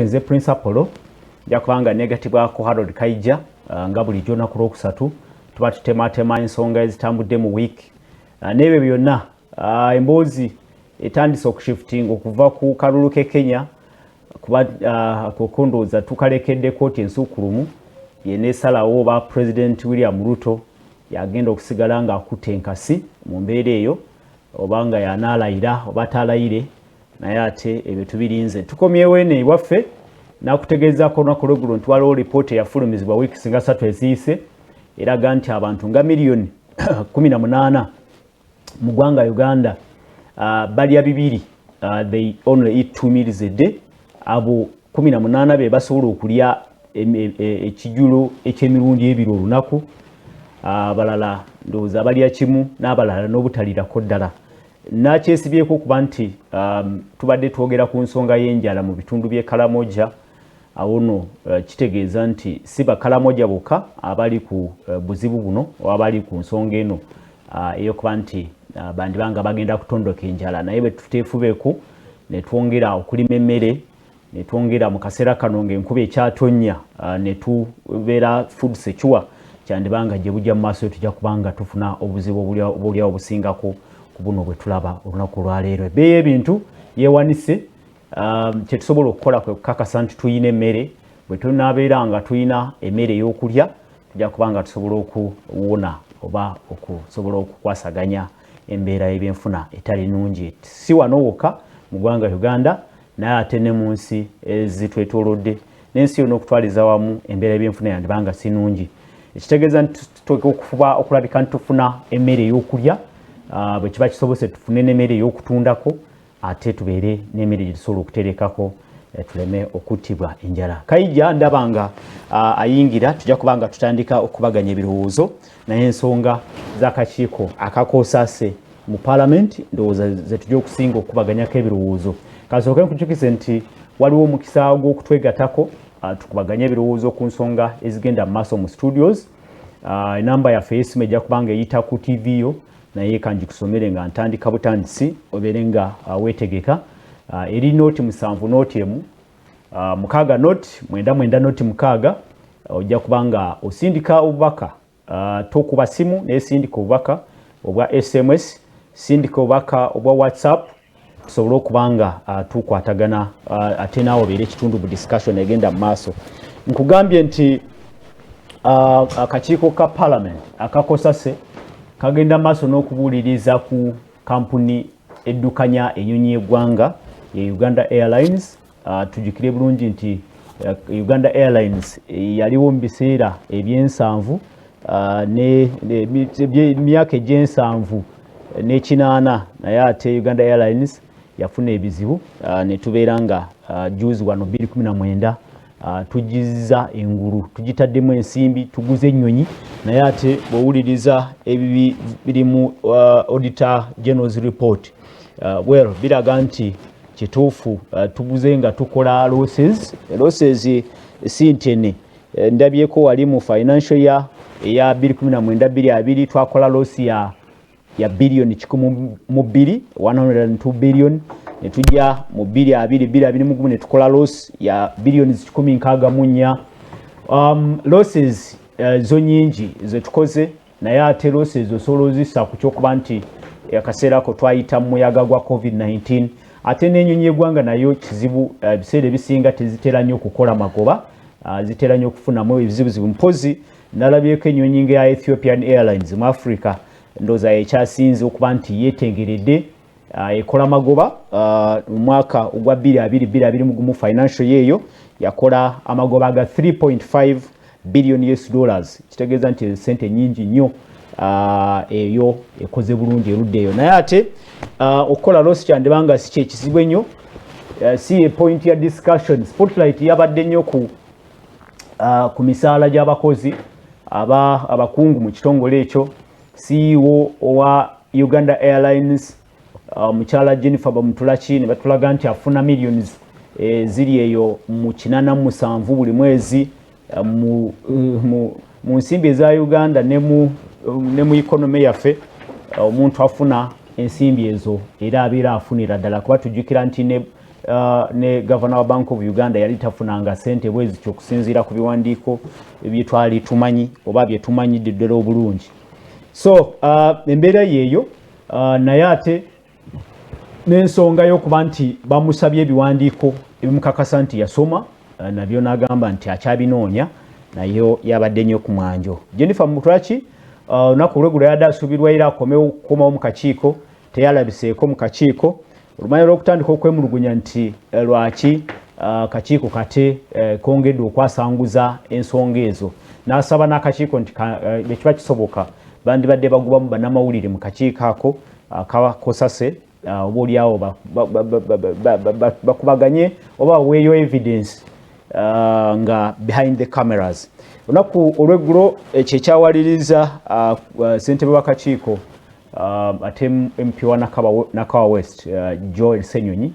nze principal jakubanga negative ko Harold KAIJA nga bulijjo na ku Lwokusatu tuba tutematema ensonga ezitambudde mu week n'ebyo byonna emboozi etandise okushifting okuva ku kalulu ke Kenya kuba kukondoza tukalekedde kooti ensukulumu yenesalawo ba President William Ruto yagenda okusigala nga akutte enkasi mu mbeera eyo obanga yanalayira oba talayire naye ate ebyo tubirinze tukomyewo ene iwaffe nakutegezaako olunaku lw'eggulo nti waliwo lipoota eyafulumizibwa wiiki singa 3 eziise eraga nti abantu nga miliyoni 18 mu ggwanga Uganda balya bibiri they only eat 2 meals a day abo 18 be basobola okulya ekijulo eky'emirundi ebiri olunaku abalala ndowooza balya kimu n'abalala n'obutalirako ddala nakyesibyeko kuba nti tubadde twogera ku nsonga y'enjala mu bitundu by'e Karamoja awo nno kitegeeza nti si bakalamoja bokka abali ku buzibu buno oba abali ku nsonga eno eyokuba nti bandibanga bagenda kutondoka enjala naye bwe tuteefubeeku ne twongera okulima emmere ne twongera mu kaseera kano ng'enkuba ekyatonya ne tubeera food secure kyandibanga gye bujja mu maaso tujja kubanga tufuna obuzibu obulyawo obusingako ku buno bwe tulaba olunaku olwaleero ebbeeyi ebintu yeewanise kyetusobola okukola kwe kukakasa nti tuyina emmere bwe tunaabeera nga tuyina emmere ey'okulya tujja kubanga tusobola okuwona oba okusobola okukwasaganya embeera y'ebyenfuna etali nnungi si wano wokka mu ggwanga Uganda naye ate ne mu nsi ezitwetoolodde n'ensi yonna okutwaliza wamu embeera y'ebyenfuna yandibanga si nnungi ekitegeeza nti tuteekwa okufuba okulabika nti tufuna emmere ey'okulya bwe kiba kisobose tufune n'emmere ey'okutundako ate tubeere n'emmere gye tusobola okuterekako tuleme okuttibwa enjala KAIJA ndaba nga ayingira tujja kubanga tutandika okubaganya ebirowoozo naye ensonga z'akakiiko akakoosase mu Parliament ndowooza ze tujja okusinga okubaganyako ebirowoozo kasooke nkujukize nti waliwo omukisa gw'okutwegatako tukubaganya ebirowoozo ku nsonga ezigenda mu maaso mu studios enamba yaffe y'essimu ejja kubanga eyita ku TV yo naye kanjikusomere nga ntandika butandisi obeere nga weetegeka eri nooti 7 nooti emu 6 nooti 9 nooti 6 ojja kubanga osindika obubaka tokuba simu naye sindika obubaka obwa SMS sindika obubaka obwa WhatsApp tusobole okubanga tukwatagana ate naawe obeere ekitundu bu discussion egenda mu maaso nkugambye nti akakiiko ka Parliament akakosase kagenda maaso n'okubuuliriza ku kampuni eddukanya ennyonyi y'eggwanga ye Uganda Airlines tujjukire bulungi nti Uganda Airlines yaliwo mu biseera ebyensanvu emyaka egy'ensanvu n'ekinaana naye ate Uganda Airlines yafuna ebizibu ne tubeera nga juzi wano 2019 tujizza engulu tugitaddemu ensimbi tuguze ennyonyi naye ate bw'owuliriza ebibi biri mu Auditor General's Report biraga nti kituufu tuguze nga tukola losses si ntene ndabyeko wali mu financial year eya 2019-2020 twakola loss ya billion 102 billion ne tujja mu 2021 ne tukola loss ya billions 164 losses zo nyingi ze tukoze naye ate losses osobola ozissa ku kyokuba nti akaseera ko twayita mu muyaga gwa COVID-19 ate n'ennyonyi y'eggwanga nayo kizibu ebiseera ebisinga tezitera nnyo okukola magoba zitera nnyo okufunamu ebizibuzibu mpozi nalabyeko ennyonyi nga ya Ethiopian Airlines mu Africa ndooza ekyasinze okuba nti yeetengeredde ekola magoba mu mwaka ogwa 2020 financial year yakola amagoba ga 3.5 billion US dollars kitegeeza nti sente nyingi nnyo eyo ekoze bulungi erudde eyo naye ate okukola loss kyandibanga si kyekizibu ennyo si point ya discussion spotlight yabadde nnyo ku misaala gy'abakozi abakungu mu kitongole ekyo CEO owa Uganda Airlines mukyala Jennifer Bamutulaki ne batulaga nti afuna millions ziri eyo mu 87 buli mwezi mu nsimbi eza Uganda ne mu economy yaffe omuntu afuna ensimbi ezo era abeera afunira ddala kuba tujjukira nti ne Governor wa Bank of Uganda yali tafunanga sente bwezi kyokusinziira ku biwandiiko ebyetwali tumanyi oba byetumanyidde ddala obulungi. So embeera yeeyo naye ate n'ensonga y'okuba nti bamusabye ebiwandiiko ebimukakasa nti yasoma nabyo n'agamba nti akyabinoonya nayo yabadde nnyo ku mwanjo. Jennifer Mutwaki olunaku olweggulo yadde asuubirwa era akomawo mu kakiiko teyalabiseeko mu kakiiko olumanyi olw'okutandika okwemulugunya nti lwaki kakiiko kate kongedde okwasanguza ensonga ezo n'asaba n'akakiiko nti bwe kiba kisoboka bandibadde bagubamu bannamawulire mu kakiiko ako akakosase oba oliawo bakubaganye oba baweeyo evidence nga behind the cameras. Olunaku olweggulo ekyo ekyawaliriza ssentebe w'akakiiko ate MP wa Nakawa West Joel Senyonyi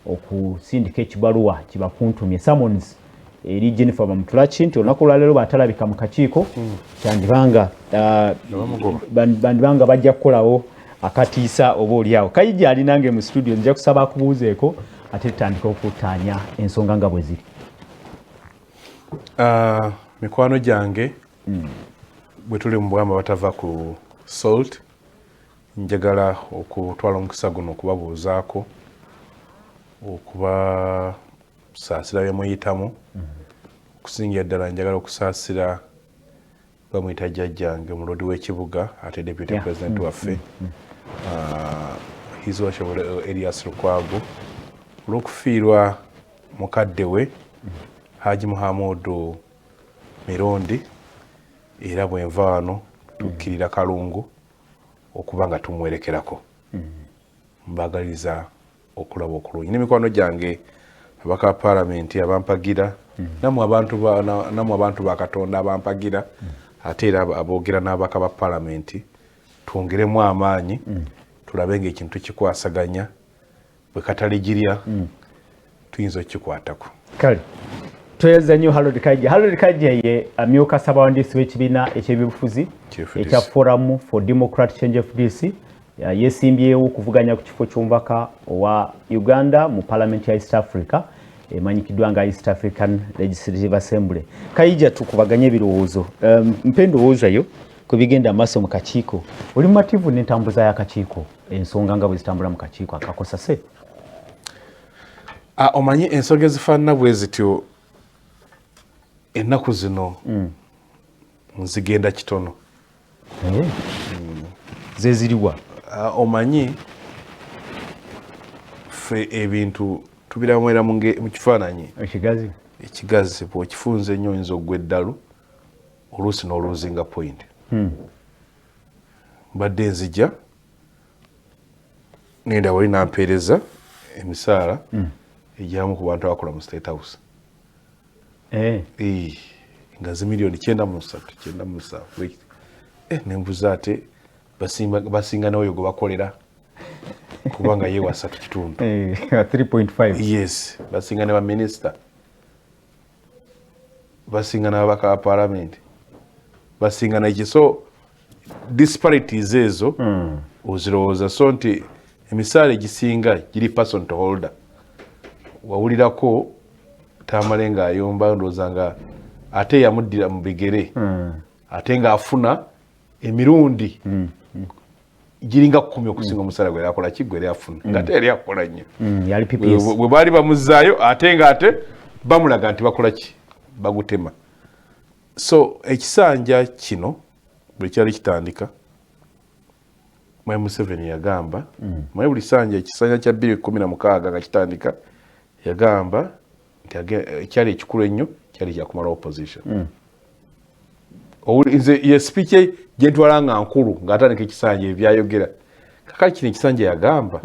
okusindika ekibaluwa kibakuntumye summons eri Jennifer Bamutulachi nti olunaku olwaleero batalabika mu kakiiko bandibanga bajja kukolawo akatiisa oba oliawo. Kayija ali nange mu studio nja kusaba akubuuzeeko ate tutandika okutaanya ensonga nga bwe ziri. Mikwano gyange bwe tuli mu bwamba batava ku salt njagala okutwala omukisa guno okubabuuzaako okubasaasira bye muyitamu okusingira ddala njagala okusaasira bamuyita jjajjange mulodi w'ekibuga ate deputy president waffe His Worship Elias Lukwago olw'okufiirwa mukadde we Haji Muhammadu Mirondi era bwenva wano tukkirira kalungu okuba nga tumwerekerako mbaagaliza okulaba okulungi n'emikwano gyange abaka palamenti abampagira namwe abantu ba Katonda abampagira ate era aboogera n'abaka ba palamenti twongeremu amaanyi tulabe ng'ekintu kikwasaganya bwe kataligirya tuyinza okukikwatako. Kale tweza nnyo Harold Kaija. Harold Kaija ye amyuka ssabawandiisi w'ekibiina eky'ebyobufuzi ekya Forum for Democratic Change FDC yeesimbyewo okuvuganya ku kifo ky'omubaka owa Uganda mu Parliament ya East Africa emanyikiddwa nga East African Legislative Assembly. Kaija tukubaganye ebirowoozo mpe endowooza yo ku bigenda maaso mu kakiiko. Oli mumativu n'entambuza y'akakiiko ensonga nga bwe zitambula mu kakiiko akakosase? Omanyi ensonga ezifaanana bwe zityo ennaku zino nzigenda kitono. Ze ziriwa? Omanyi ffe ebintu tubiramwera mu kifaananyi ekigazi bw'okifunza ennyo oyinza oggwa eddalu oluusi n'oluuzinga point. Mbadde nzija ngenda wali nampeereza emisaala ejyamu ku bantu abakola mu State House nga zimiliyoni 9.3 nembuza ate basinga n'oyo gwe bakolera kubanga ye wa 3.5 3.5 yes basinga ne baminisita basinga n'ababaka ba palamenti basinga n'eki so disparities ezo ozirowooza so nti emisaala egisinga giri person to holder wawulirako tamale ng'ayomba ndowooza nga ate yamuddira mu bigere ate ng'afuna emirundi giringa 10 okusinga omusaala gwe yakola kiggwe yali afuna ng'ate yali akola nnyo bwe baali bamuzzaayo ate ng'ate bamulaga nti bakola ki bagutema. So ekisanja kino bwe kyali kitandika Mwai Museveni yagamba mwai buli sanja ekisanja kya 2016 nga kitandika yagamba nti kyali ekikulu ennyo kyali kyakumala opposition. Nze ye speech gye ntwala nga nkulu ng'atandika ekisanja ebyayogera kakali kino ekisanja yagamba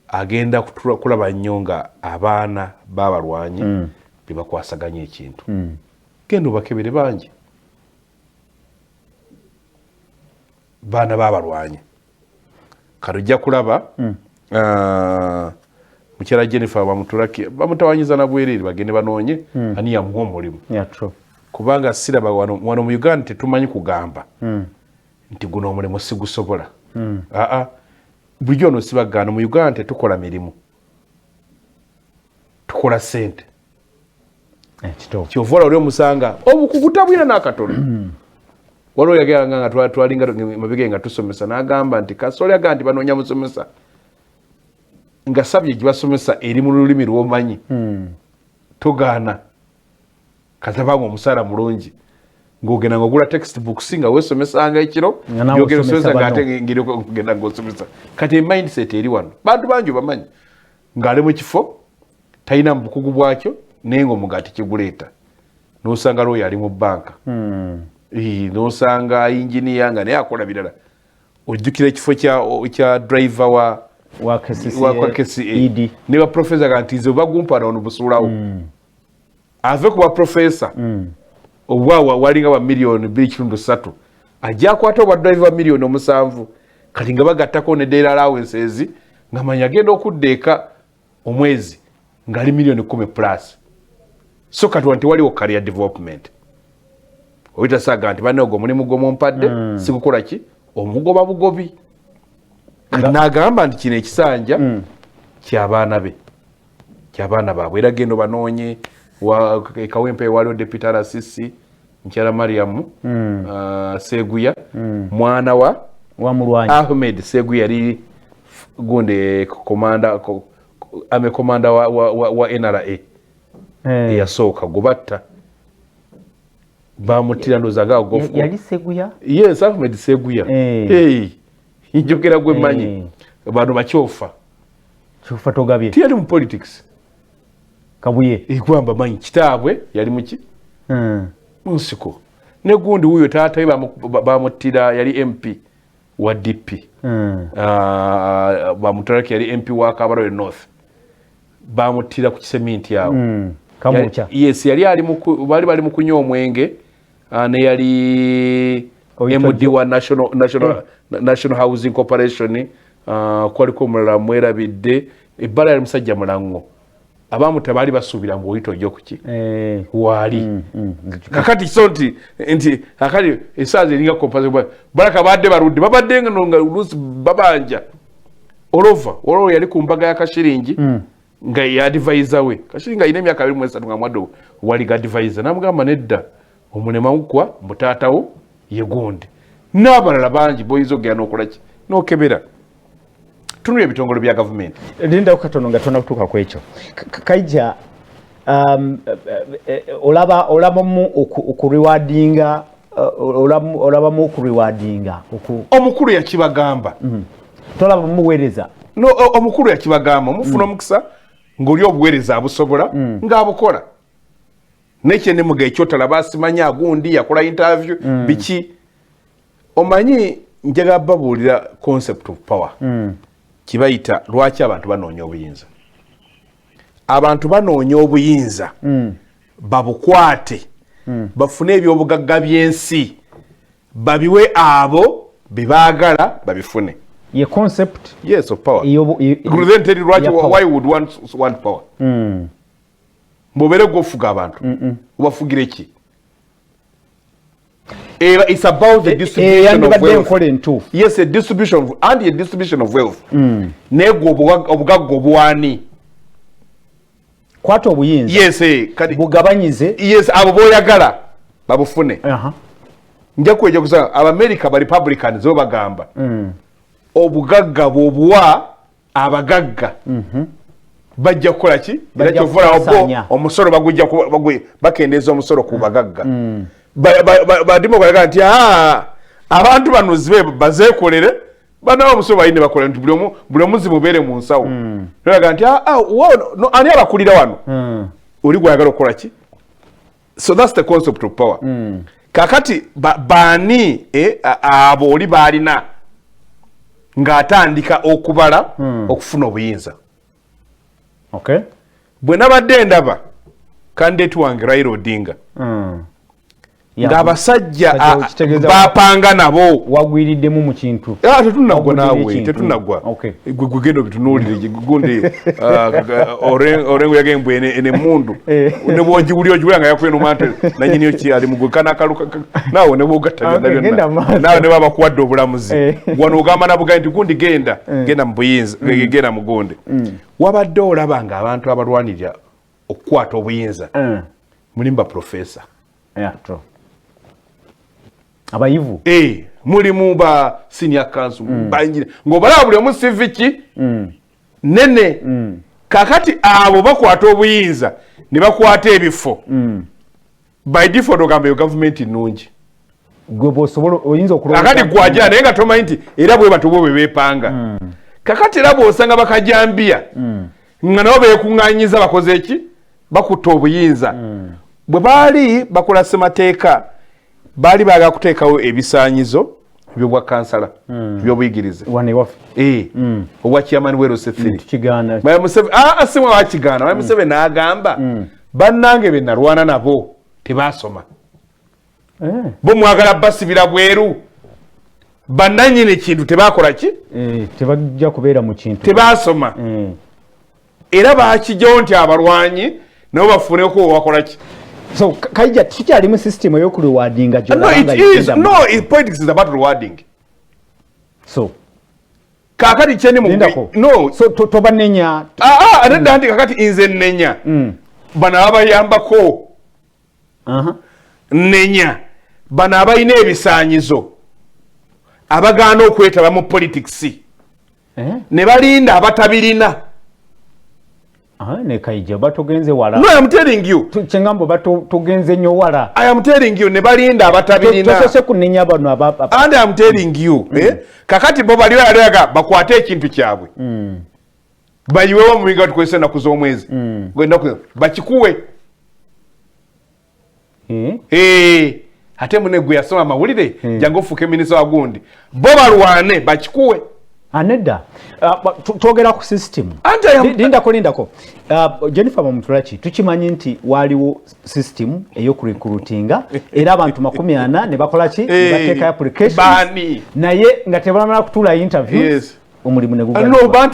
agenda kulaba nnyo nga abaana b'abalwanyi be bakwasaganya ekintu genda obakebere bangi baana b'abalwanyi kati ojja kulaba mukyala Jennifer bamutawanyiza na bwereere bagende banoonye ani yamuwa omulimu kubanga siraba wano mu Uganda tetumanyi kugamba nti guno omulimu sigusobola bulijjo ono sibagana mu Uganda tetukola mirimu tukola ssente ekituufu kyova olwo musanga obukugu tabwina n'akatono waliwo yageranga nga twalinga mabega nga tusomesa n'agamba nti kasole aga nti banoonya musomesa nga sabye gibasomesa eri mu lulimi lw'omanyi togaana katabanga omusaala mulungi ng'ogenda ng'ogula textbooks nga weesomesanga ekiro yogera osomesa ng'ate ngeri okugenda ng'osomesa kati mindset eri wano bantu bangi bamanyi ng'ali mu kifo talina mu bukugu bwakyo naye ng'omugaati kiguleeta n'osanga lwoyo ali mu bbanka n'osanga inginiya nga naye akola birala ojjukira ekifo kya driver wa KCA ne baprofesa ga nti ze bagumpana ono busuulawo ave ku baprofesa obwawa walinga ba miliyoni 2.3 ajja akwata obwa driver miliyoni 7 kati nga bagattako ne daily allowances nga manya agenda okuddeeka omwezi ngali miliyoni 10 plus so kati wanti waliwo career development oyita saga nti bane ogwo mulimu gwo mumpadde sikukola ki omugoba bugobi n'agamba nti kino ekisanja ky'abaana be ky'abaana baabwe era gendo banoonye kawempe waliwo deputy RCC nkyala Mariam Seguya mwana wa mulwanyi Ahmed Seguya yali gunde komanda ame komanda wa NRA yasooka gubatta bamutira ndozaga gofu yali Seguya yes Ahmed Seguya njogera gwe manyi bantu bakyofa togabye tiyali mu politics kabuye igwamba manyi kitaabwe yali muki musiko ne gundi huyo taata bamutira yali MP wa DP bamutaraki yali MP wa Kabarore North bamutira ku kiseminti yawo kamucha yes yali bali mu kunywa omwenge ne yali MD wa National Housing Corporation kwaliko mulala mwerabidde ebbala yali musajja mulango abamu tabali basuubira mbu oyita ojja kuki waali kakati so nti akali esaazi eringa compassion baraka badde barudde babadde nga lusi babanja olova yali ku mbaga ya Kashiringi nga ya advisor we Kashiringi ine emyaka 23 nga mwaddo wali ga advisor namugamba nedda omulema ukwa mutaatawo yegonde n'abalala bangi boyizo gya n'okola ki n'okebera tunule ebitongole bya government linda ukatono nga tona kutuka kwekyo kaija olaba mu okurewardinga olaba mu okurewardinga omukulu yakibagamba tolaba muweereza no omukulu yakibagamba mufuna omukisa ng'oli obuweereza abusobola ng'abukola nekye ne muga ekyotala basimanya agundi yakola interview biki omanyi njaga babuulira concept of power kibayita lwaki abantu banoonya obuyinza abantu banoonya obuyinza babukwate bafune ebyobugagga by'ensi babiwe abo bebaagala babifune ye concept yes of power then tell lwaki why would want power mbobere gofuga abantu ubafugire ki it's about the distribution of wealth. Yes, a distribution of wealth. Nego obugagga obwani. Kwato obuyinza. Yes, bugabanyize. Yes, abo boyagala babufune. Nja kweja kusanga America ba Republicans zo bagamba. Obugagga bwobwa abagagga. Bajja kukola ki? Bajja kuvula omusoro bagujja bakendeza omusoro ku bagagga. Badimo balaga nti abantu banuzibe bazekolere banawo omusoro bayine bakola nti buli omuzi mubere mu nsawo balaga nti ani abakulira wano oli gwayagala okukola ki so that's the concept of power kakati bani abo oli balina ng'atandika okubala okufuna obuyinza bwe nabadde ndaba kandidate wange Raila Odinga ng'abasajja bapanga nabo wagwiriddemu mu kintu tetunagwa naawe tetunagwa gwe genda obitunuulire gundi orengo yagembwe enemundu ne bwogiwuli ogiwula nga yakwena omwante nanyiniyo ki ali mugwe kanakaluka naawe ne bwogattana byonna naawe ne babakuwadde obulamuzi wano ogamba nabuga nti gundi genda mu buyinza genda mu gundi wabadde olaba ng'abantu abalwanirira okukwata obuyinza mulimba professor true abayivu mulimu ba senior council banjire ng'obalaba buli omu CV nene kakati abo bakwata obuyinza ne bakwata ebifo by default ogamba yo government nnungi kakati gwajira naye nga tomanyi nti era bwe batubo bwe beepanga kakati era bw'osanga bakajambiya nga nabo beekuŋŋaanyiza bakoze eki bakutta obuyinza bwe baali bakola ssemateeka baali baagala kuteekawo ebisaanyizo byobwa kansala byobuyigirize obwa chairman werose 3 simwe wakigaana Maya Museveni n'agamba bannange be nalwana nabo tebaasoma bo mwagala basibira bweru bannannyini ekintu tebakola ki tebajja kubeera mu kintu tebaasoma era baakijjawo nti abalwanyi nabo bafuneko owakola ki so kaija tukyali mu system ey'okurewardinga politics is about rewarding so kakati kyeni so tobanenya nedda nti kakati nze nnenya bano abayambako nnenya bano abalina ebisaanyizo abagaana okwetaba mu politics ne balinda abatabirina ne kaija batogenze wala no I am telling you chengambo batogenze nnyo wala I am telling you ne balinda abatabirina tosose kunenya bano and I am telling you kakati bo baliyo yalaga bakwate ekintu kyabwe bayiwewo mu minga tukwese na kuzomwezi gwenda ku bakikuwe ate mune gwe yasoma mawulire jango fuke minisa wagundi bo balwane bakikuwe anedda twogera ku system lindako Jennifer Bamutulachi tukimanyi nti waliwo system ey'okurecruitinga era abantu 40 ne bakola ki bateeka applications naye nga tebalamala kutuula interviews omulimu ne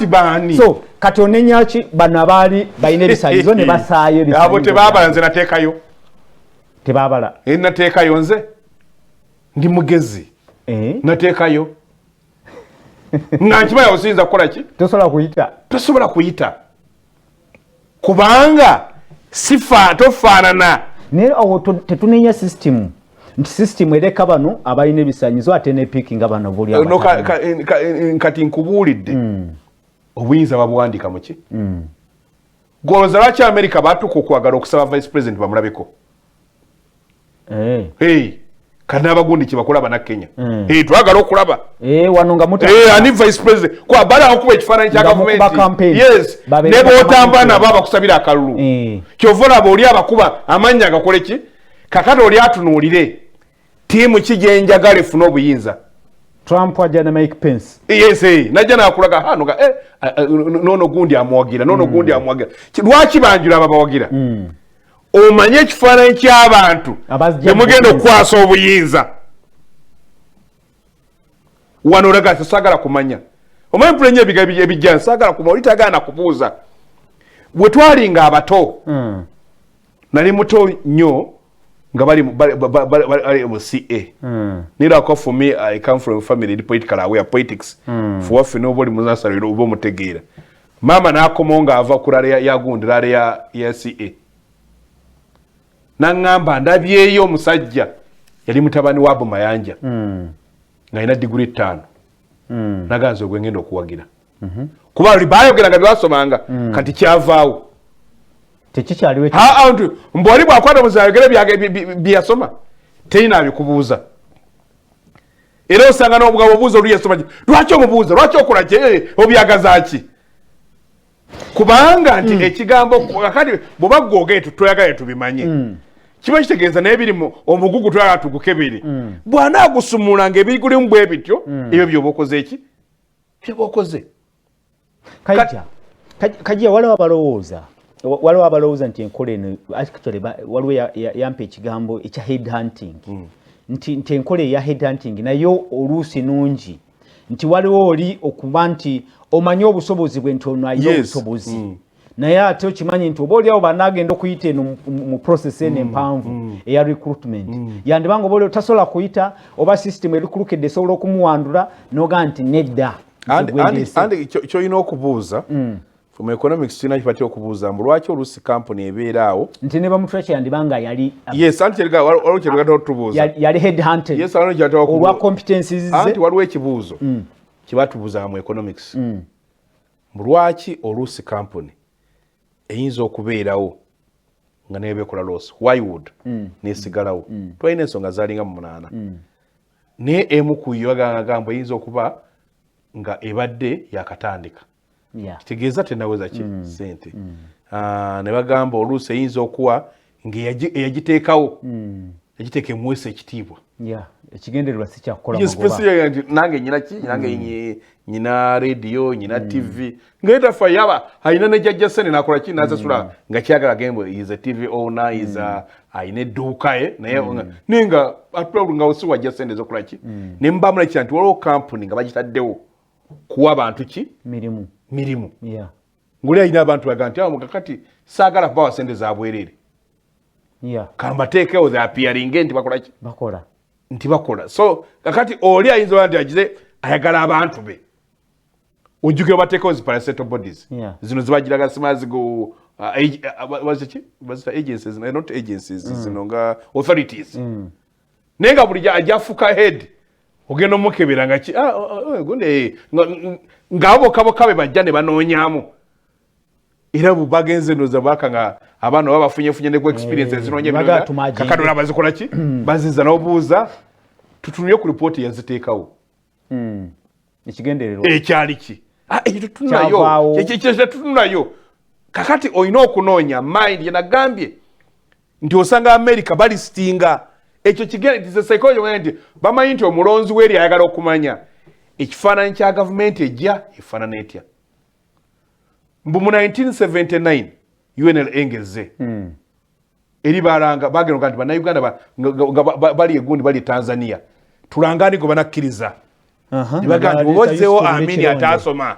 bani so kati onenyaki bano abaali balina ebisayizo ne basaayo abo tebaabala nze nateekayo tebabala nateekayo nze ndi mugezi nateekayo nga nkimanyi osinza kukola ki tosobola kuyita kubanga tofaanana naye awo tetunenya system nti system ereka bano abalina ebisaanyizo ate nepikinga bano buli kati nkubuulidde obuyinza babuwandika muki gwolooza lwaki America batuka okwagala okusaba vice president bamulabeko kana abagundi kibakola bana Kenya twagala okulaba wano nga ani vice president kwa bala okuba ekifaananyi kya government ne bootambula nabo abakusabira akalulu kyova olaba oli abakuba amannya agakole ki kakati oli atunuulire tiimu ki gyenjagala efuna obuyinza Trump ajja ne Mike Pence najja nakulaga hano nono gundi amwagira lwaki banjula ababawagira omanye ekifaananyi ky'abantu temugenda okukwasa obuyinza wano olaga saagala kumanya omanyi mpulenya ebigambo ebijja saagala kumanya oli tagaana kubuuza bwe twalinga abato nali muto nnyo nga bali mu CA nirako for me I come from a family political aware politics for waffe n'oba oli munasalo oba omutegeera maama n'akomawo ng'ava ku lale yagundi lale ya CA nangamba ndabyeyo omusajja yali mutabani wa Abu Mayanja ng'alina diguri 5 naganze ogwe ngenda okuwagira kuba oli bayogera nga byasomanga kati kyavaawo tekikyaliwe mbwali bwakwata muzayogere byasoma terina abikubuuza era osanga n'obugabo obuuza oli yasoma lwaki omubuuza lwaki okola obyagazaaki kubanga nti ekigambo kakati bw'oba gwogere tutwagala tubimanye kiba kitegeeza naye biri omugugu twagala tugukebere bw'anaagusumulanga ebigulimu bwe bityo ebyo by'oba okoze eki by'oba okoze kajja waliwo abalowooza nti enkola eno actually waliwo yampa ekigambo ekya head hunting nti enkola eya head hunting nayo oluusi nungi nti waliwo oli okuba nti omanye obusobozi bwe nti ono ayina obusobozi naye ate okimanyi nti oba oliawo banaagenda okuyita eno mu process eno empanvu eya recruitment yandibanga oba olio tasobola kuyita oba system erikulukedde esobola okumuwandula noga nti nedda andi kyolina okubuuza from economics sina kipati okubuuza mbu lwaki oluusi company ebeeraawo nti ne bamutwakira ndibanga yali yes anti waliwo kyetugenda otubuuza yali head hunted yes waliwo kyetugenda olwa competencies ze anti waliwo ekibuuzo kyebatubuuza mu economics mbu lwaki oluusi company eyinza okubeerawo nga naye bekola loss why would nesigalawo twalina ensonga zaalinga mu 8 naye emu ku yo agamba eyinza okuba nga ebadde yakatandika kitegeeza tenaweza ki sente ne bagamba oluusi eyinza okuwa ng'eyagiteekawo yagiteeka emuweesa ekitiibwa ekigendererwa si kyakukola nange nyina ki nange nyina radio nyina tv ngaetafa yaba alina nejjajja sene nakola ki nasasula nga kyagala gembo is a tv owner is a ayina edduuka ye naye ninga atula nga osi wajja sente zokola ki ne mbamula ki nti waliwo company nga bagitaddewo kuwa abantu ki mirimu nguli ayina abantu baga nti awo kakati saagala kubawa sente za bwereere kambateekewo the appearing nti bakola ki nti bakola so kakati oli ayinza oba nti agize ayagala abantu be ojjukira bateekewo zi parastatal bodies zino zibagiraga simazigo agencies not agencies zino nga authorities naye nga buli ajafuka head ogenda omukebera nga ki gunde ng'abokaboka be bajja ne banoonyaamu era bubagenze noza baka nga abaana babafunyefunye ne experience zinonye kakadula bazikola ki baziza n'obuuza tutunye ku report yaziteekawo ekigendererwa ekyali ki ekyo tutunayo kakati olina okunoonya mind yenagambye nti osanga America balistinga ekyo kigende psychology nti bamanyi nti omulonzi w'eri ayagala okumanya ekifaananyi kya gavumenti ejja efaanana etya mbu mu 1979 UNL engeze eri balanga bagenda nti bannayuganda bali egundi bali Tanzania tulangani go banakkiriza nibaga nti ozeewo amini ataasoma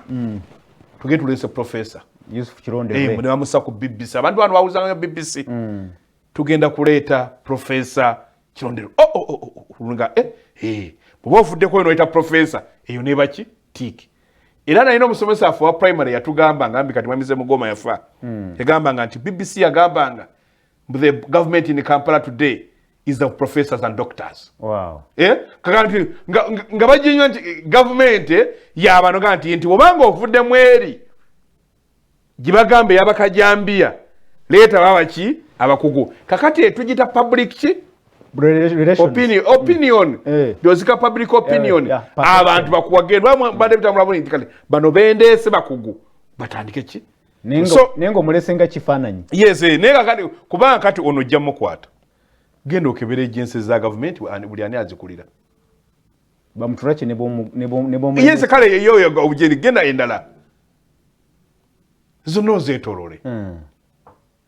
tugende tulese professor Yusuf Kironde ne bamusa ku BBC abantu bano bawuzanga BBC tugenda kuleeta professor Kirondero nga bwe ofuddeko eno oyita professor eyo neba ki tiki era nalina omusomesa afe wa primary yatugamba ngambi kati mwamize mugoma yafa yagambanga nti BBC yagambanga the government in Kampala today is the professors and doctors. Kakati nga bajinywa nti government yabano ganti nti obanga ovudde mweri gibagambe yabakajambia leeta babaki abakugu kakati tujita public ki opinion dozika public opinion abantu bakuwagenda bade bitamulabuni kati bano bendese bakugu batandike ki nengo mulesenga kifananyi yes nenga kati kubanga kati ono jjamo kwata genda okebera agencies za government buli ani azikulira bamutulache nebo yes kale yoyo obujeni genda endala zono zetolole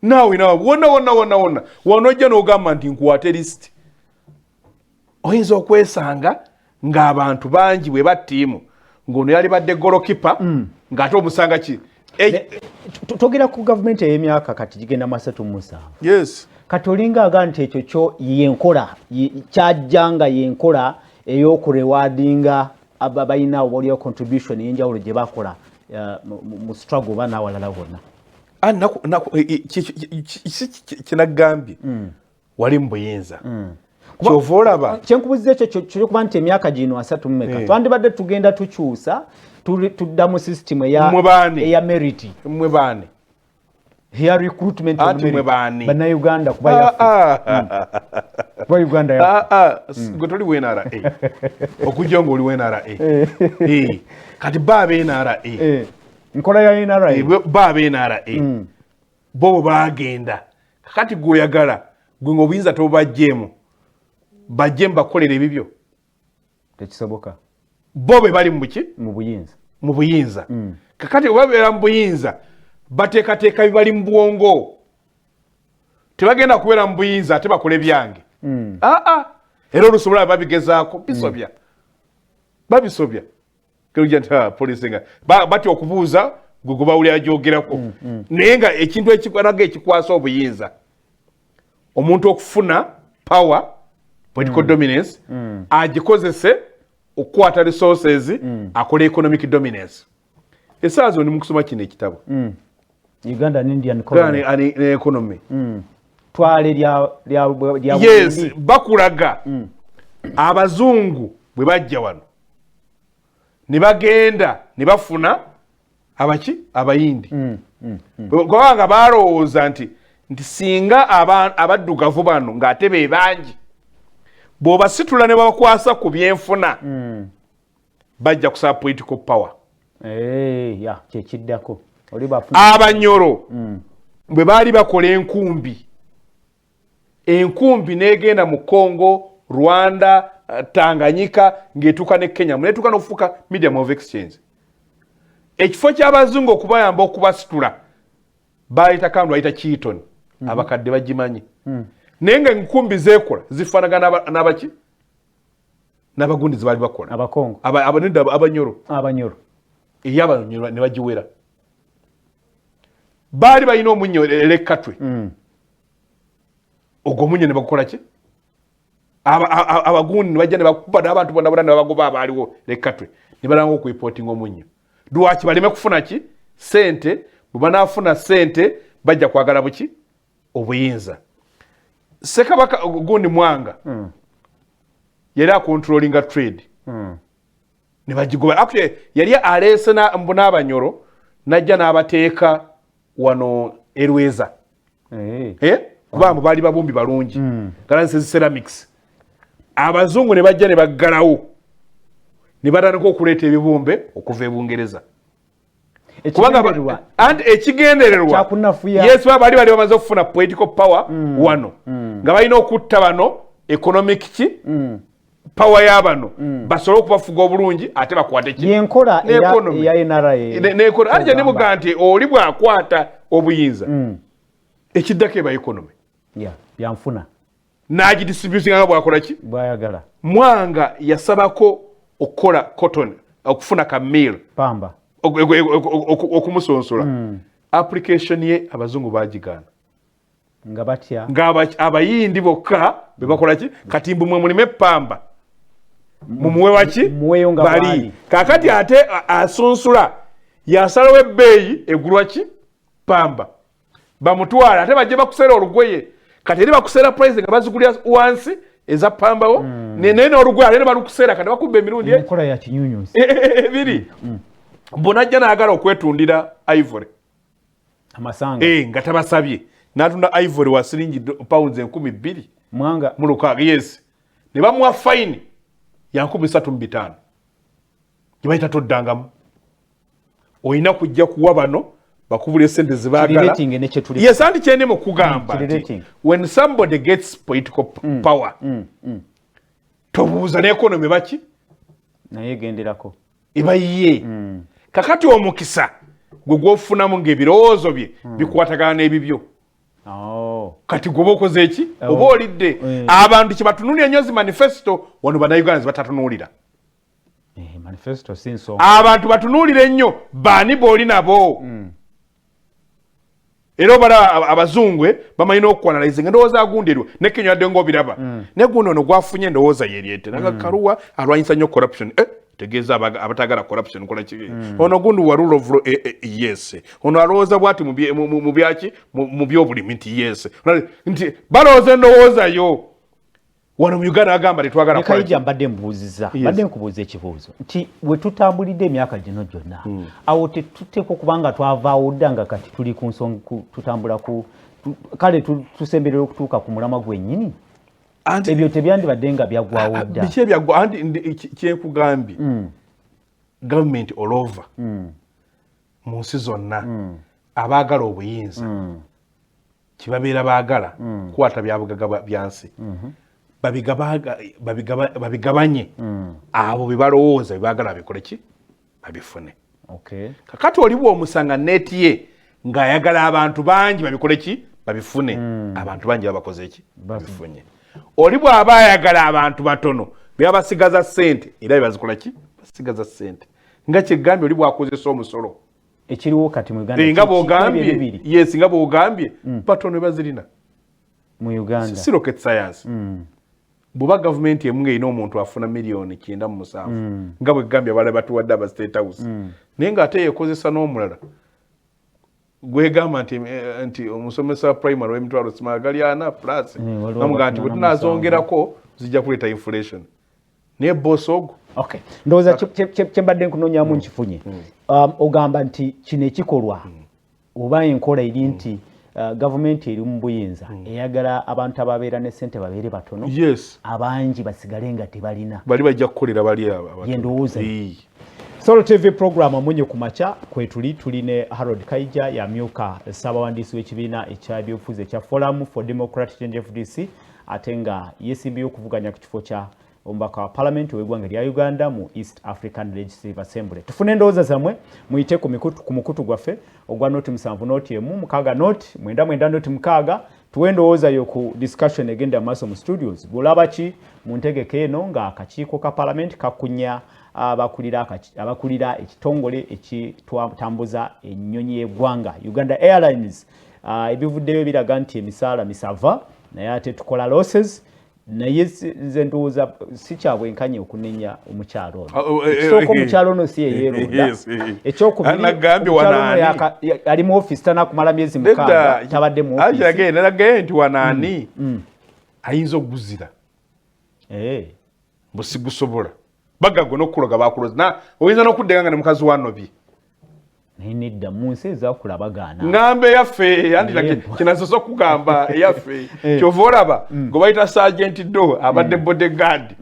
nawe wona wanojja n'ogamba nti nkuwate list oyinza okwesanga ng'abantu bangi bwe battiimu ng'ono yali badde golokipa ng'ate omusanga ki togera ku gavumenti ey'emyaka kati gigenda 37 yes kati olinga aga nti ekyo kyo yenkola kyajjanga yenkola ey'okurewadinga ababalina obalya contribution y'enjawulo gye bakola mu struggle bana awalala bonna kinagambye wali mu Buyinza kyova olaba kyenkubuziza ekyo kyokuba nti emyaka gino 3 mmeka twandibadde tugenda tukyusa tudda mu system eya merit mwe baani here recruitment of merit bannayuganda kuba yafe kuba Uganda yafe gotoli wenara okujja ng'oli wenara kati baabe NRA nkola ya NRA baabe NRA bo baagenda kakati gwoyagala gwe ng'obuyinza tobajjeemu bajje bakolera ebibyo tekisoboka bo be bali mu Buyinza kakati obabeera mu Buyinza bateekateeka bibali mu bwongo tebagenda kubeera mu Buyinza ate bakole byange era olusobola babigezaako babisobya kelujja police nga batya okubuuza gwe gubawulira agyogerako naye nga ekintu ekikwanaga ekikwasa obuyinza omuntu okufuna power political dominance agikozese okukwata resources akola economic dominance Esaazo ni mukusoma kino ekitabo. Uganda and Indian economy. Twale lya yes, bakulaga. Abazungu bwe bajja wano. Ne bagenda ne bafuna abaki abayindi. Kubanga balowooza nti singa abaddugavu bano ng'ate be bangi bw'obasitula ne bakwasa ku byenfuna bajja kusaba political power. Kyekiddako. Abanyoro bwe baali bakola enkumbi n'egenda mu Congo, Rwanda, Tanganyika ng'etuuka ne Kenya n'etuuka n'okufuuka medium of exchange. Ekifo ky'abazungu okubayamba okubasitula bayita kandu bayita Keaton. Abakadde bagimanyi. Naye nga enkumbi zeekola zifaanagana n'abaki n'abagundizi baali bakola abakongo abanyoro iyo abanyoro ne bagiwera baali balina omunyo lekkatwe ogwo omunyo ne bakola ki abagundi ne bajja ne bakuba n'abantu bonna ne babagoba abaaliwo lekkatwe ne balanga okuripotinga omunyo lwaki baleme kufuna ki sente bwe banaafuna sente bajja kwagala buki obuyinza. Ssekabaka gundi Mwanga yali akontrolinga trade ne bagigoba actually yali aleese n'abanyoro najja n'abateeka wano Erweza kubanga baali babumbi balungi galanse ceramics. Abazungu ne bajja ne baggalawo ne batandika okuleeta ebibumbe okuva e Bungereza kubanga ekigendererwa yes baali bamaze okufuna political power wano nga balina okutta bano economic ki power y'abano basobole okubafuga obulungi ate bakwate ki yenkola eya NRA nekola anje ne muga nti oli bwakwata obuyinza ekiddako eba economy byanfuna n'agidistributing nga bwakola ki bwayagala. Mwanga yasabako okukola cotton okufuna ka mill pamba okumusonsola application ye abazungu bagigaana nga batya abayindi bokka be bakola ki kati mbumwe mulime pamba mumuwe waki bali kakati ate asonsula yasalawo ebbeeyi egulwa ki pamba bamutwala ate bajje bakusera olugoye kati eri bakusera price nga bazigulya wansi eza pambawo nene olugoye ate balukusera kati bakubba emirundi enkola ya kinyunyusi biri bonajja naagala okwetundira ivory amasanga nga tabasabye n'atunda ivory wa siringi pounds 2,000 Mwanga mu lukaaga yes ne bamuwa fine ya 35,000 kibaita toddangamu olina kujja kuwa bano bakubula sente zibaagala yes andi kyene mu kugamba when somebody gets political power tobuuza n'ekonomi baki naye genderako eba yiye kakati omukisa gwe gwofunamu ng'ebirowoozo bye bikwatagana n'ebibyo kati gwoba okoze eki oba olidde abantu kye batunuulira ennyo zi manifesto wano bannayuganda zibatatunulira manifesto si nsonga abantu batunuulira ennyo baani booli nabo era obala abazungu bamalina okukwanalize nga ndowooza agundirwa ne Kenya yadde ng'obiraba ne guno ono gwafunye endowooza yeeryete naga kaluwa alwanyisa nnyo corruption tegeeza abatagala corruption kola kibi ono gundi wa rule of yes ono alowooza bwati mu byaki mu byobulimi nti yes nti balowooza endowooza yo wano mu Uganda agamba tetwagala kola KAIJA mbadde mbuuziza mbadde nkubuuza ekibuuzo nti we tutambulidde emyaka gino gyonna awo tetuteekwa kubanga twavaawo dda nga kati tuli ku nsonga tutambula ku kale tusemberera okutuuka ku mulamwa gwennyini ebyo tebyandibadde nga byaggwawo dda biki ebyaggwa andi kyenkugambye government all over mu nsi zonna abaagala obuyinza kibabeera baagala kukwata byabugaga byansi babigabanye abo bye balowooza bye baagala bikole ki babifune kakati oliwo omusanga neeti ye ng'ayagala abantu bangi babikole ki babifune abantu bangi babakoze eki babifunye oli bw'aba ayagala abantu batono byabasigaza ssente era bibazikola ki basigaza ssente nga kyegambye oli bw'akozesa omusolo ekiriwo kati mu Uganda nga bw'ogambye yes nga bw'ogambye batono bazirina mu Uganda si rocket science buba government emunge ino omuntu afuna milioni 9.7 nga bwe gambye bale batuwadde aba State House naye nga ate yekozesa n'omulala gwegamba nti omusomesa primary w'emitwalo simagali ana plus namuga nti bwe tunazongerako zijja kuleeta inflation naye boss ogwo okay ndowooza kyembadde nkunoonyamu nkifunye ogamba nti kino ekikolwa oba enkola eri nti gavumenti eri mu Buyinza eyagala abantu ababeera ne ssente babeere batono yes abangi basigale nga tebalina bali bajja kukolera bali aba yendowooza Solo TV program amunye kumacha kwetuli ne Harold KAIJA yamyuka ssabawandiisi w'ekibiina ekyabyobufuzi ekya Forum for Democratic Change FDC atenga yesimbye okuvuganya ku kifo kya omubaka wa Parliament w'eggwanga lya Uganda mu East African Legislative Assembly. Tufune endowooza zammwe muyite ku mukutu gwaffe ogwa noti 7 noti emu mukaaga noti 9 noti mukaaga tuwe endowooza yo ku discussion egenda maaso mu studios bulaba ki mu ntegeka eno nga akakiiko ka Parliament kakunya abakulira ekitongole ekitambuza ennyonyi y'eggwanga Uganda Airlines ebivuddeyo biraga nti emisaala misava naye ate tukola losses naye nze ndowooza si kyabwenkanye okunenya omukyalo ono ekisooka omukyalo ono si yeyeeronda ekyokubiri ali mu office tanakumala myezi 6 tabadde mu office nalagaye nti wanaani ayinza okuguzira busigusobola bagago n'okuloga bakuloza oyinza n'okuddenganga ne mukazi wanobi nedda mu nsi ezakulabagaana ngambe yaffe yandilage kinasosa okugamba eyaffe kyova olaba ngo bayita sergeant do abadde bodyguard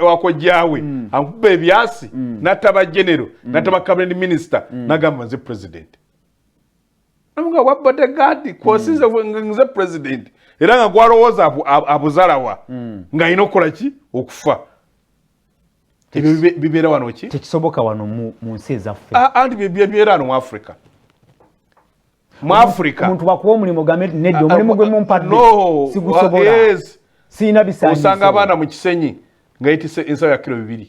wakojjaawe ankuba ebyasi nattaba genero nattaba cabinet minister nagamba nze president namuga wa bodyguard kwosize nze president era nga gwalowooza abuzalawa ng'alina okukola ki okufa bibeera wano ki tekisoboka wano mu nsi ezaffe anti bibeera wano mu Africa omuntu bakuwa omulimu gambe nedda omulimu gwe mumpadde sigusobola siina bisaanyizo osanga abaana mu kisenyi nga yitise ensawo ya kilo 2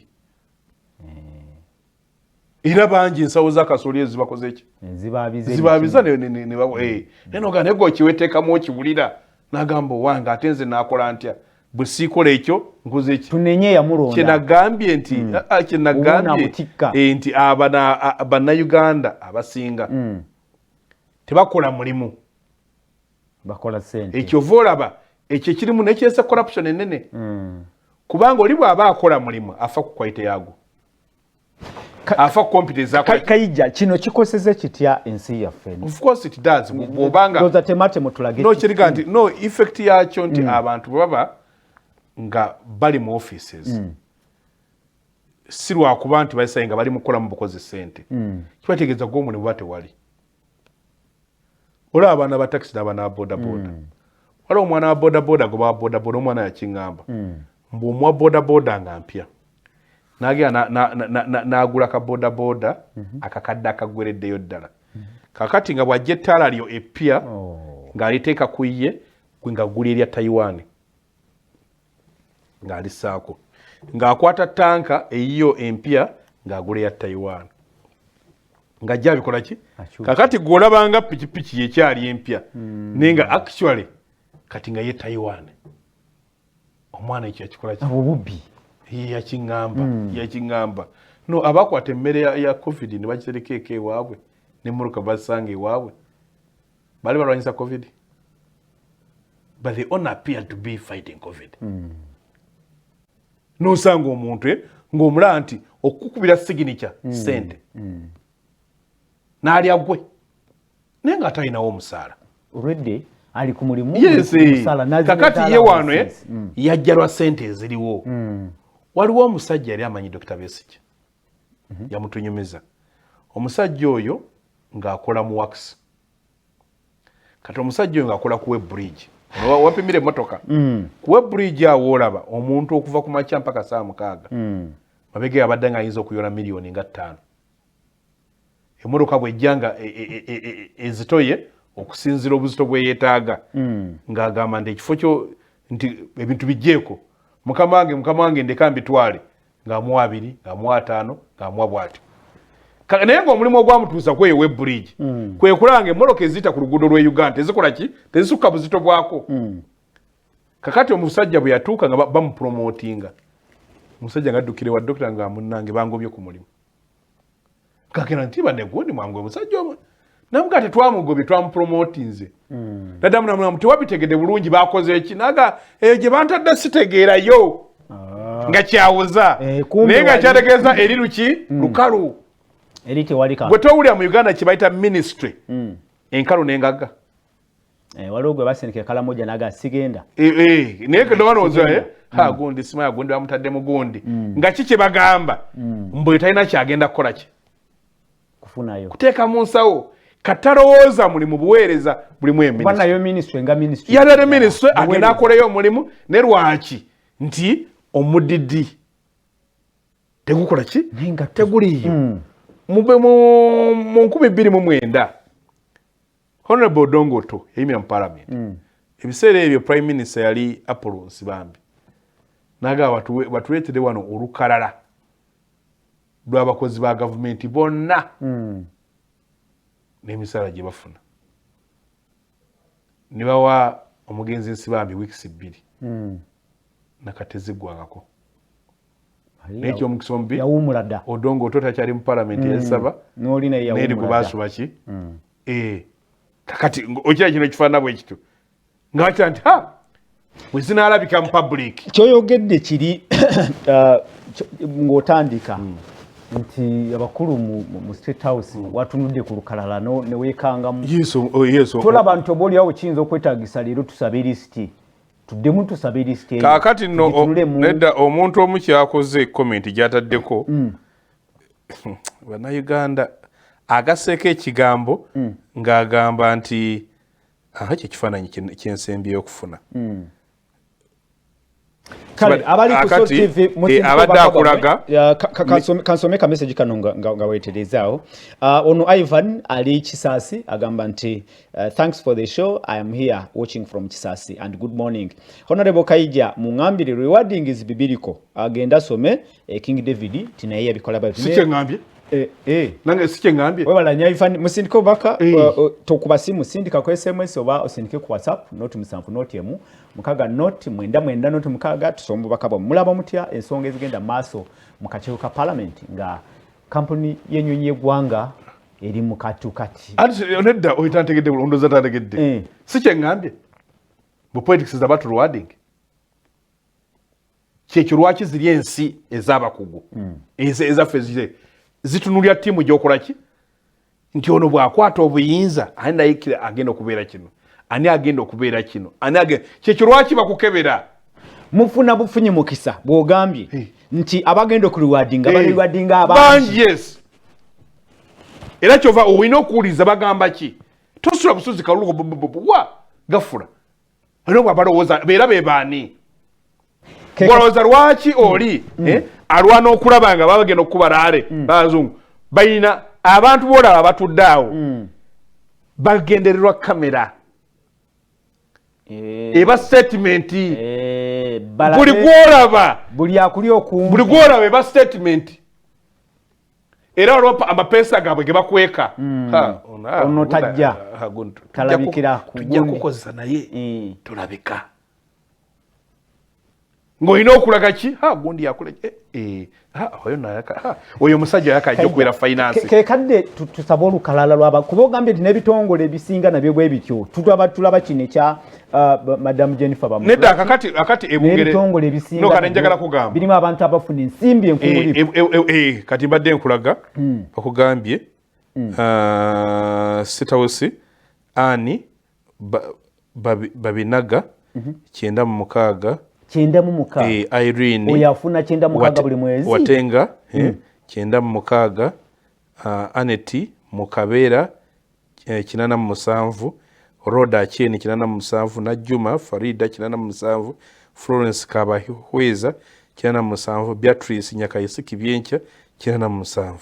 era bangi ensawo za kasooli ezo zibakoze eki zibaabiza nenoga naye gwekiweteekamu okiwulira n'agamba owange ate nze naakola ntya bwe siikola ekyo nkoze eki tunenye yamulonda kyenagambye nti bannayuganda abasinga tebakola mulimu bakola ssente ekyova olaba ekyo ekirimu nekyesa corruption enene kubanga oli bw'aba akola mulimu afa ku kwaite yaago afa competence KAIJA kino kikoseze kitya ensi yaffe of course it does bw'obanga doza temate mutulage no kiriga nti no effect yakyo nti abantu baba nga bali mu offices si lwakuba nti bayisaye nga bali mukola mu bukozi ssente kibategeeza gw'omulimu bate wali olaba abaana ba taxi n'abaana ba bodaboda waliwo omwana wa bodaboda gwe ba bodaboda omwana yakiŋŋamba mbu omuwa bodaboda nga mpya n'agenda n'agula ka bodaboda akakadde akaggwereddeyo ddala kakati nga bw'ajja ettaala lyo eppya ng'aliteeka ku ye nga gula erya Taiwan ng'alissaako ng'akwata tanka eyiyo empya ng'agula eya Taiwan ng'ajja abikola ki kakati gw'olabanga pikipiki yekyali empya naye nga actually kati nga ye Taiwan omwana ekyo yakikola ki obubbi yakiŋŋamba no abakwata emmere ya covid ne bagitereka eka ewaabwe n'emmotoka basanga ewaabwe bali balwanyisa covid but they only appear to be fighting covid nosanga omuntu ng'omulaba nti okukubira signature ssente n'alya gwe naye nga atalinawo omusaala already ali ku mulimu kakati ye wano yajja lwa ssente eziriwo waliwo omusajja yali amanyi Dr. Besigye yamutunyumiza omusajja oyo ng'akola mu wax kati omusajja oyo ng'akola ku web bridge wapimira emmotoka ku web bridge awo olaba omuntu okuva ku makya mpaka 6 mabega yabadde ng'ayinza okuyola miliyoni nga 5 emmotoka bw'ejja nga ezitoye okusinzira obuzito bwe yeetaaga ng'agamba nti ekifo kyo nti ebintu bijjeeko mukama wange ndeka mbitwale ng'amuwa 2 ng'amuwa 5 ng'amuwa bw'atyo naye ng'omulimu ogwamutuusa kweyo web bridge kwe kulanga emmotoka eziyita ku luguudo lw'e Uganda tezikola ki tezisukka buzito bwako kakati omusajja bwe yatuuka nga bamupromotinga omusajja ngaddukire wa dokita nga munnange bangobye ku mulimu kakena nti bane gundi mwangu omusajja omwe namugate twamugobye twamupromotinze dada munamu tewabitegedde bulungi bakoze eki naga eyo gye bantadde sitegeerayo nga kyawuza naye nga kyategeeza eri luki lukalu eri tewalika bwe towulira mu Uganda kye bayita ministry enkalu n'engagga waliwo gwe basindika kalamoja naga sigenda naye kedobanooza gundi simaya gundi bamutadde mu gundi nga ki kye bagamba mbwe talina kyagenda kukola ki kufunayo kuteeka mu nsawo katalowooza mulimu buweereza bulimu eministry ministry nga ministry yalere ministry agenda akoleyo omulimu ne lwaki nti omudidi tegukola ki teguliyo mube mu 2029 Honorable Dongoto yayimira mu parliament ebiseera ebyo prime minister yali Apollo Nsibambi naga batuleetere wano olukalala lw'abakozi ba gavumenti bonna n'emisaala gye bafuna ne bawa omugenzi Nsibambi weeks 2 nakatezigwangako n'ekyo omukisa omubi yawumula dda Odongo takyali mu parliament yasaba n'olina yawumula n'eri kubasuba ki kakati okira kino kifaanana bwe kityo nga bakira nti bwe zinaalabika mu public kyoyogedde kiri ng'otandika nti abakulu mu State House watunudde ku lukalala ne weekangamu tolaba nti oba oliawo kiyinza okwetaagisa leero tusabe lisiti tuddemu tusabe lisiti kaakati nno nedda omuntu omu kyakoze komenti gyataddeko bannayuganda agaseeko ekigambo ng'agamba nti kye kifaananyi kyensembyeyo okufuna abadde akulaga kansomeka message kano nga weeterezaawo ono Ivan ali Kisaasi agamba nti thanks for the show, I am here watching from Kisaasi and good morning Honorable KAIJA mungambire rewarding is biblical agenda some King David tinaye yabikola sikyeŋŋambye nange sikyeŋŋambye webala Ivan musindike obaka tokuba simu sindika ku SMS oba osindike ku WhatsApp noti 7 noti emu mukaga noti 9 noti mukaga tusomba bakaba mulaba mutya ensonga ezigenda maaso mu kakiiko ka parliament nga kampuni y'ennyonyi y'eggwanga eri mu katukati nedda oyitantegedde bulondoza tategedde sikyeŋŋambye bu politics is about rewarding kyekyo lwaki ziri ensi ez'abakugu ezaffe zitunulya ttiimu gy'okola ki nti ono bw'akwata obuyinza ani nayikira agenda okubeera kino ani agenda okubeera kino kyekyo lwaki bakukebera mufuna bufunyi mukisa bw'ogambye nti abagenda okuliwadinga baliwadinga abangi yes era kyova olina okuwuliriza bagamba ki tosula busozi kaluluwa gafula olina bwabalowooza beera be baani gwalowooza lwaki oli alwana okulaba nga babagenda okukuba laale bazungu balina abantu boolaba batudde awo bagendererwa kamera eba statement buli gwolaba buli akuli okumbi buli gwolaba eba statement era waliwo amapeesa gaabwe ge bakweka ono tajja talabikira tujja kukozesa naye tulabika ng'olina okulaga ki gundi yakula oyo musajja yakajja okubeera finance kekadde tusaba olukalala lwaba kuba ogambye nti n'ebitongole ebisinga nabyo bwe bityo tulaba kino ekya Madam Jennifer bamu nedda akati ebungere n'ebitongole ebisinga kati njagala kugamba birimu abantu abafuna ensimbi enkumulifu kati mbadde nkulaga bakugambye State House ani babinaga 96 Irene oyafuna 96 buli mwezi Watenga 96 Aneti Mukabera 87 Roda Acheni 87 Najuma Farida 87 Florence Kabahweza 87 Beatrice Nyakayisi Kibyencha 87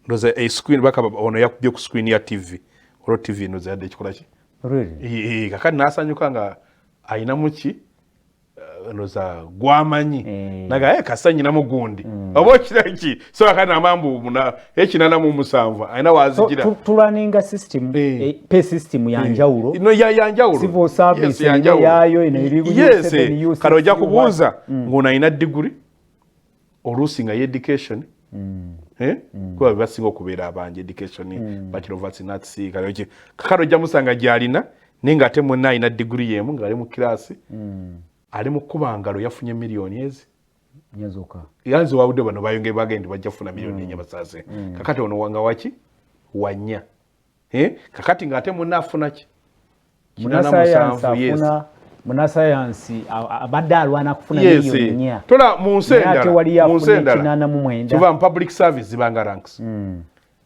ndoza screen baka ono yakubye ku screen ya TV oro TV ndoza yadde kikola ki really kakati nasanyuka nga ayina muki noza gwamanyi naga kasanyi na mugundi obo kiraki so akana mambu muna ekinana mu musanvu aina wazigira tulaninga system pay system yanjawulo no yanjawulo civil service yayo ina irigu yes karoja kubuza ngona ina degree olusinga education kwa basingo kubera abanje education bachelor of arts in arts karoja musanga gyalina ninga ate muna ina degree yemu ngale mu class ali mu kubangalo yafunye milioni ezi nyazoka yanzo wawude bano bayonge bagende bajafuna milioni enye basase kakati ono wanga wachi wanya kakati ngate muna afuna ki muna science abadalwa na kufuna milioni nya tola munsenda kinana mu mwenda kiva public service zibanga ranks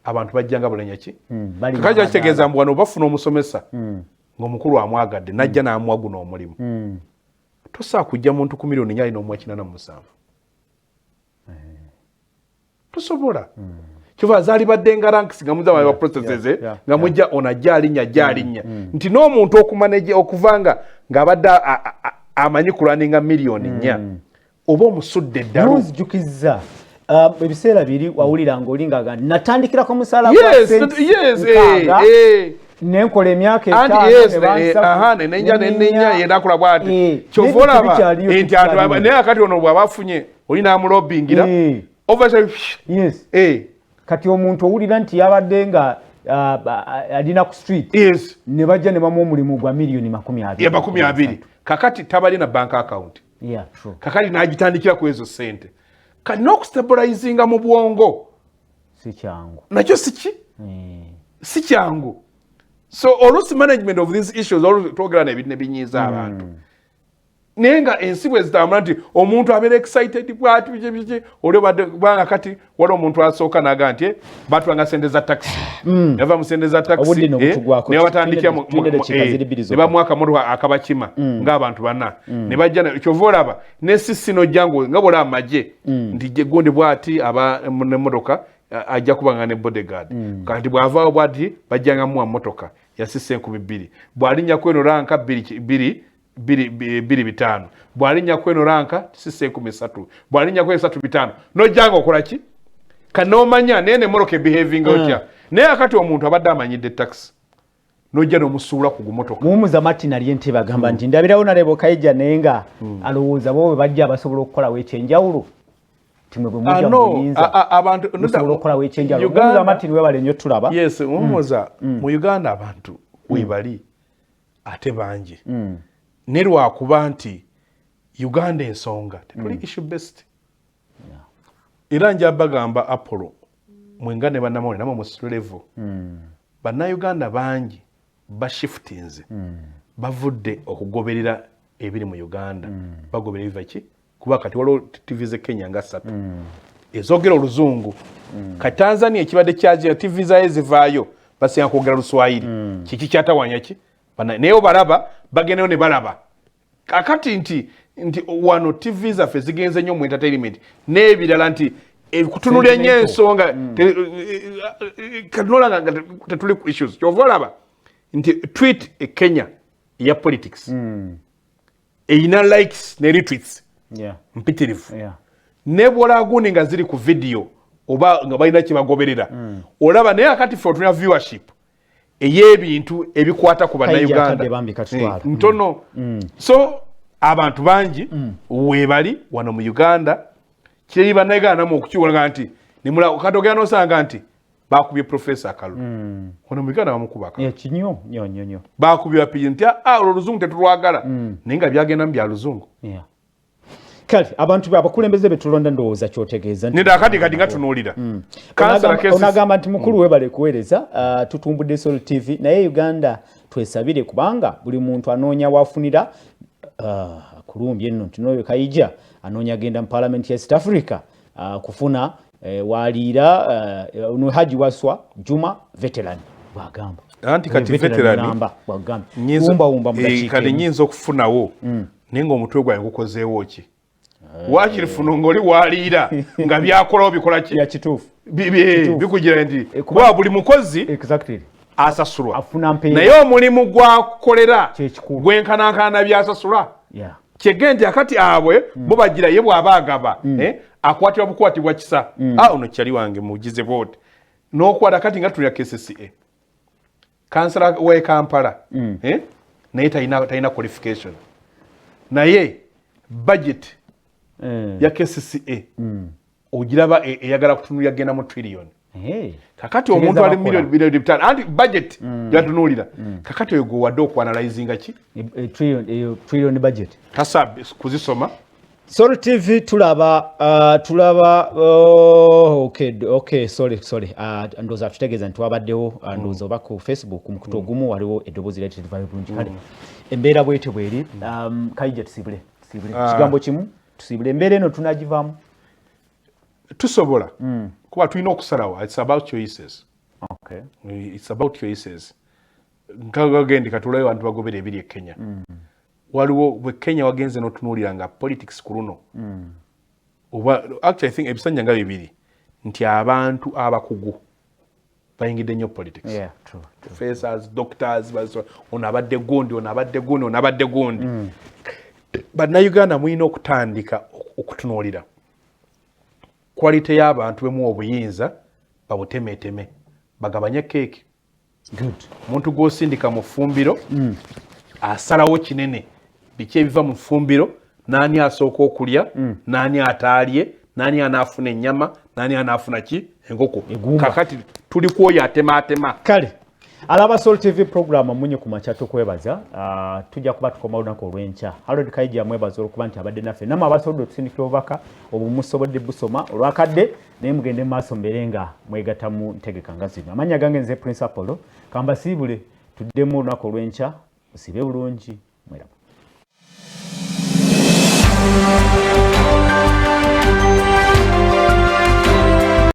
abantu bajjanga bulenya ki kakati akitegeza mbwano bafuna omusomesa ngomukulu amwagadde najja namwagu n'omulimu tosa kujja muntu ku milioni nya ino mwakina musanvu tosobola kiva zali baddenga ranks ngamuza wa processes nga mujja onajalinya nti no muntu okumanage okuvanga ngabadda amanyi kulaninga milioni nya oba omusudde ddalo nzijukizza ebiseera biri wawulira ng'olingaga natandikira ku musala nenkola emyaka etaano nenenya yenakula bwati kyovolaba nti abantu naye akati ono bwabafunye olina amulobingira kati omuntu owulira nti yabadde nga alina ku street ne bajja ne bamu omulimu gwa milioni 20 kakati tabali na bank account kakati n'agitandikira ku ezo sente kati n'okustabilizinga mu bwongo si kyangu nakyo si kyangu. So olusi management of these issues twogera ebintu nebinyiza abantu nenga ensibwe zitambula nti omuntu abeera excited bwati biki olio banga kati wali omuntu asooka naga nti batwanga sente za taxi yava mu sente za taxi ne batandikira ne bamwaka motoka akabakima ng'abantu bana ne bajja kyovolaba ne sisino jangu nga bola amaje nti je gonde bwati aba ne motoka ajja kubanga ne bodyguard kati bwavaawo bwati bajjanga mu motoka ya 6,200 bwalinya kweno ranka 2,500 bwalinya kweno ranka 6,300 bwalinya kweno 3,500 no jango okola ki kanomanya nene moroke behaving otya naye akati omuntu abadde amanyidde taxi nojja nomusuula ku gumotoka mumuza Martin Aliente bagamba nti ndabirawo nalebo kaija nenga alowooza bo bajja basobola okukola wechenjawulo timwe bumuja Buyinza abantu nosobola okukola wechenjawulo mumuza Martin webale nnyo tulaba yes mumuza mu Uganda abantu webali ate bangi nerwa kuba nti Uganda ensonga tetuli issue based era nja bagamba Apollo mwengane banamone namwe mu level Bannayuganda bangi bashiftinze bavudde okugoberera ebiri mu Uganda bagoberera bivaki kuba kati waliwo TV ze Kenya nga 3 ezogera oluzungu ka Tanzania ekibadde kyaje TV zaye zivaayo basinga kwogera Luswahili kiki kyatawanya ki naye balaba bageneyo ne balaba kakati nti wano TV zaffe zigenze nnyo mu entertainment n'ebirala nti kutunulya nnyo ensonga kanolanga tetuli ku issues kyova olaba nti tweet e Kenya ya politics eyina likes ne retweets mpitirivu ne bwolaguni nga ziri ku video oba nga balina kyebagoberera olaba naye akati ffe otulina viewership ey'ebintu ebikwata ku Bannayuganda ntono so abantu bangi webali wano mu Uganda kiri Bannayuganda namu okukiwona nti nimula katogera nosanga nti bakubye Professor Kalu wano mu Uganda bamukuba Kalu kinyo bakubye apiji nti oluzungu tetulwagala nenga byagenda mu bya luzungu kale abantu abakulembeze betulonda ndowooza kyotegeeza nti kati nga tunuulira onagamba nti mukulu webale kuweereza tutumbudde Sol TV naye Uganda twesabire kubanga buli muntu anoonya wafunira kulumbye nno nti n'oyo KAIJA anoonya genda mu Parliament ya East Africa kufuna waliira Haji Waswa Juma veteran bwagamba anti kati veteran bwagamba kati nyinza okufunawo naye ng'omutwe gwange gukozeewo ki wakirifuna ng'oli waliira nga byakolawo bikola ki bikugira nti kuba buli mukozi asasulwa naye omulimu gwakolera gwenkanankana byasasulwa kyegende akati abwe bo bagira ye bwabagaba akwatibwa bukwatibwa kisa ono kyali wange mugize bote n'okwata kati nga tulya KCCA kansala we Kampala naye talina qualification naye budget ya KCCA ogiraba eyagala kutunulira genda mu trillion kakati omuntu ali million bitano anti budget yatunulira kakati oyo gwadde okuanalyzinga ki trillion budget tasabe kuzisoma Sorry TV tulaba okay sorry ndoza tutegeeza ntwabaddewo ndoza oba ku Facebook mu kutogumu waliwo eddobozi lya TV bulungi kale embeera bwete bweri KAIJA tusibule kigambo kimu tusibule embeera eno tunagivaamu tusobola kuba tulina okusalawo it's about choices okay it's about choices nkagagende katulayo abantu bagobera ebiri e Kenya waliwo bwe Kenya wagenze n'otunuulira nga politics ku luno actually I think ebisanja nga bibiri nti abantu abakugu bayingidde nnyo politics professors doctors ono abadde gundi bannayuganda mulina okutandika okutunuulira quality y'abantu bemu obuyinza babutemeteme bagabanye keeki omuntu gw'osindika mu ffumbiro asalawo kinene biki ebiva mu ffumbiro nani asooka okulya nani ataalye nani anaafuna ennyama nani anaafuna ki enkoko kakati tuli kwoyo atema kale alaba Soul TV program munye ku machato kwebaza tujja kuba tukoma olunaku olw'enkya Harold KAIJA mwebaza okuba nti abadde naffe namwe abasobodde otusindikira obubaka obumusobodde busoma olwakadde naye mugende mu maaso mbere nga mwegatta mu ntegeka nga zino amanya gange nze Prince Apollo kambasiibule tuddemu olunaku olw'enkya musibe bulungi mweraba